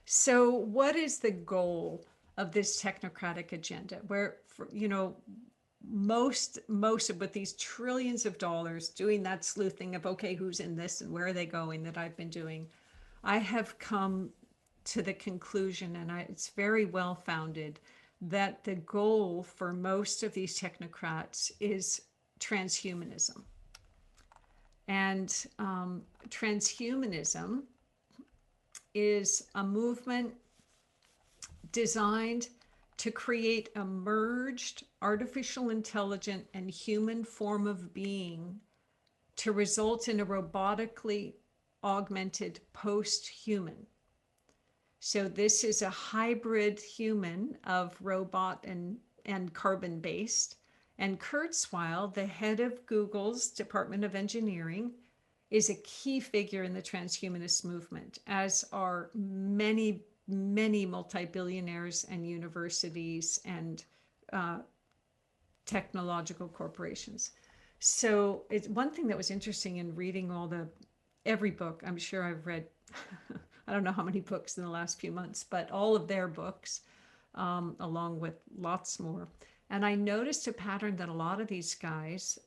So what is the goal of this technocratic agenda? Where, most of with these trillions of dollars doing that sleuthing of, okay, who's in this and where are they going, that I've been doing, I have come to the conclusion, and it's very well founded, that the goal for most of these technocrats is transhumanism. And transhumanism is a movement designed to create a merged artificial intelligent and human form of being to result in a robotically augmented post-human. So this is a hybrid human of robot and carbon based. And Kurzweil, the head of Google's Department of Engineering, is a key figure in the transhumanist movement, as are many, many multi-billionaires and universities and technological corporations. So it's one thing that was interesting in reading every book. I'm sure I've read, I don't know how many books in the last few months, but all of their books, along with lots more. And I noticed a pattern that a lot of these guys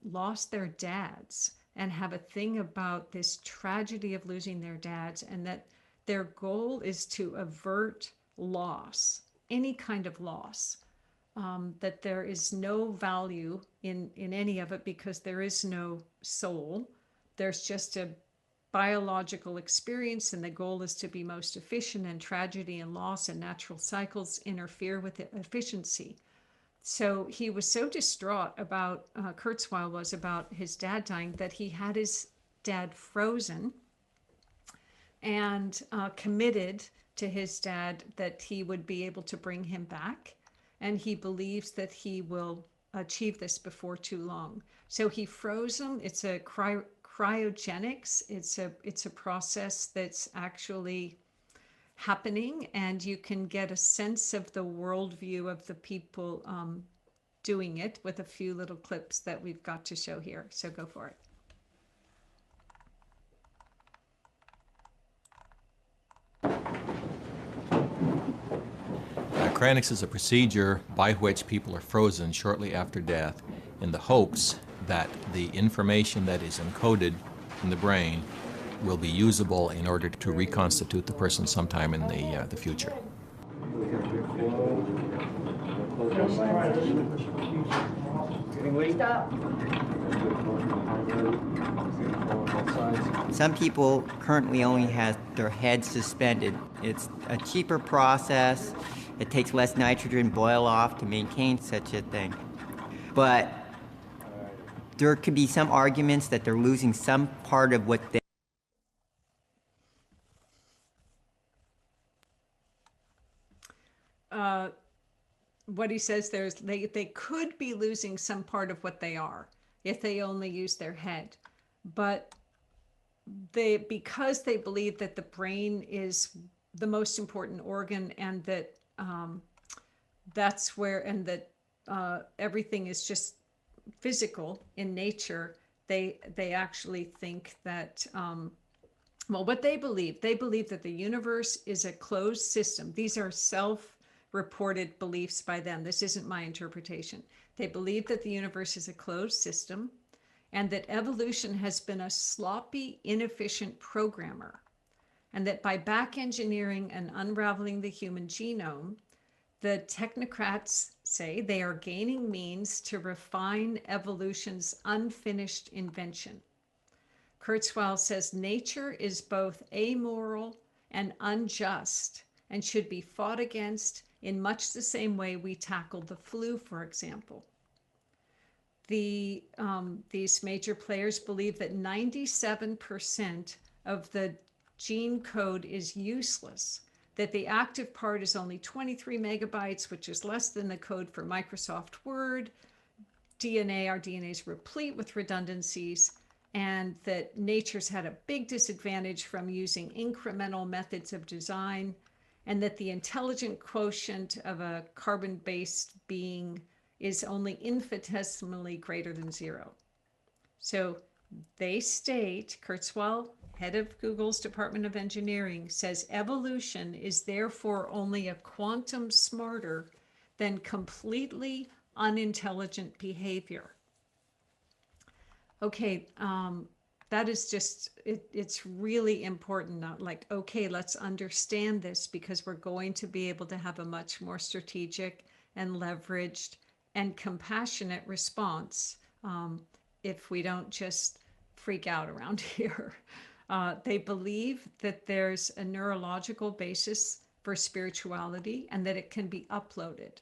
lost their dads and have a thing about this tragedy of losing their dads, and that their goal is to avert loss, any kind of loss, that there is no value in any of it because there is no soul. There's just a biological experience, and the goal is to be most efficient, and tragedy and loss and natural cycles interfere with the efficiency. So he was so distraught about, Kurzweil was, about his dad dying, that he had his dad frozen and committed to his dad that he would be able to bring him back. And he believes that he will achieve this before too long. So he froze him. It's a cryogenics. It's a process that's actually happening, and you can get a sense of the worldview of the people doing it with a few little clips that we've got to show here. So go for it. Cryonics is a procedure by which people are frozen shortly after death in the hopes that the information that is encoded in the brain will be usable in order to reconstitute the person sometime in the future. Some people currently only have their head suspended. It's a cheaper process. It takes less nitrogen boil off to maintain such a thing. But there could be some arguments that they're losing some part of what they what he says there is they could be losing some part of what they are if they only use their head. But because they believe that the brain is the most important organ, and that that's where, and that everything is just physical in nature, they actually think that well, what they believe that the universe is a closed system. These are self-reported beliefs by them. This isn't my interpretation. They believe that the universe is a closed system, and that evolution has been a sloppy, inefficient programmer, and that by back engineering and unraveling the human genome, the technocrats say they are gaining means to refine evolution's unfinished invention. Kurzweil says nature is both amoral and unjust, and should be fought against in much the same way we tackled the flu, for example. These major players believe that 97% of the gene code is useless, that the active part is only 23 megabytes, which is less than the code for Microsoft Word. Our DNA is replete with redundancies, and that nature's had a big disadvantage from using incremental methods of design, and that the intelligent quotient of a carbon-based being is only infinitesimally greater than zero. So They state, Kurzweil, head of Google's Department of Engineering, says evolution is therefore only a quantum smarter than completely unintelligent behavior. Okay, that is just, it's really important. Not like, okay, let's understand this, because we're going to be able to have a much more strategic and leveraged and compassionate response if we don't just freak out around here. They believe that there's a neurological basis for spirituality and that it can be uploaded.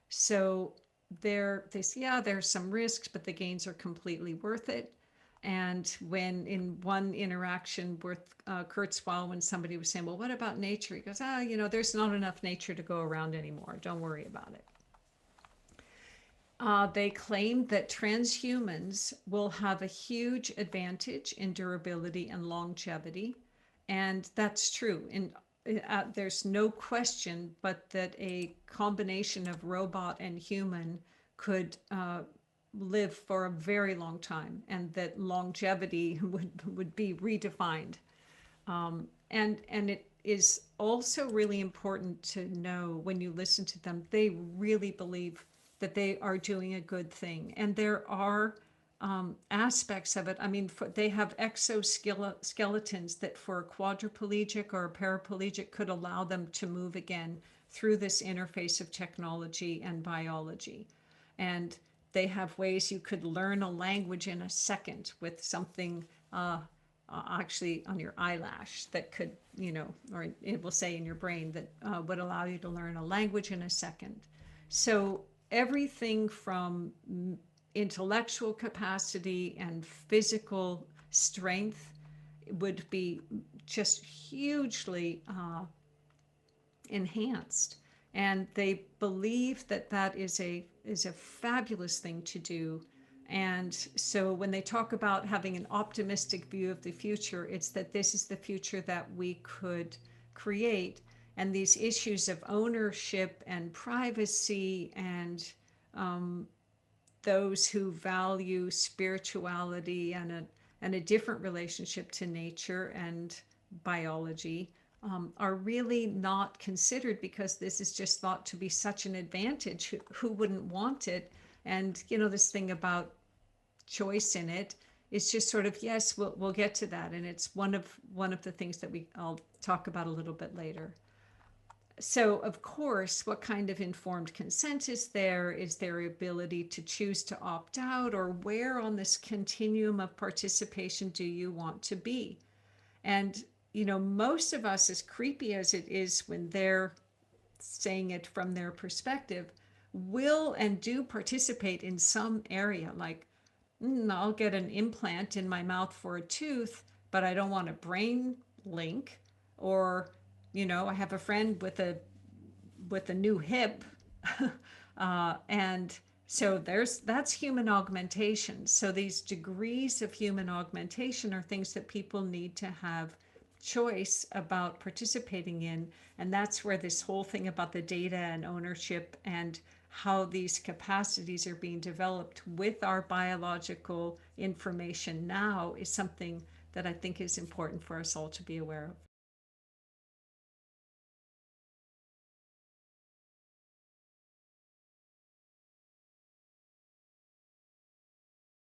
So they say, yeah, there's some risks, but the gains are completely worth it. And when in one interaction with Kurzweil, when somebody was saying, well, what about nature? He goes, there's not enough nature to go around anymore. Don't worry about it. They claim that transhumans will have a huge advantage in durability and longevity. And that's true. There's no question but that a combination of robot and human could live for a very long time, and that longevity would be redefined. And it is also really important to know, when you listen to them, they really believe that they are doing a good thing. And there are aspects of it. I mean, they have exoskeletons that for a quadriplegic or a paraplegic could allow them to move again through this interface of technology and biology. And they have ways you could learn a language in a second with something actually on your eyelash that could, or it will say in your brain that would allow you to learn a language in a second. So everything from intellectual capacity and physical strength would be just hugely enhanced. And they believe that that is a fabulous thing to do. And so when they talk about having an optimistic view of the future, it's that this is the future that we could create. And these issues of ownership and privacy and those who value spirituality and a different relationship to nature and biology are really not considered, because this is just thought to be such an advantage. Who wouldn't want it? And this thing about choice in it is just sort of, yes, we'll get to that, and it's one of the things that I'll talk about a little bit later. So, of course, what kind of informed consent is there? Is their ability to choose to opt out, or where on this continuum of participation do you want to be? And, most of us, as creepy as it is when they're saying it from their perspective, will and do participate in some area. Like, I'll get an implant in my mouth for a tooth, but I don't want a brain link. Or, I have a friend with a new hip, and so that's human augmentation. So these degrees of human augmentation are things that people need to have choice about participating in. And that's where this whole thing about the data and ownership and how these capacities are being developed with our biological information now is something that I think is important for us all to be aware of.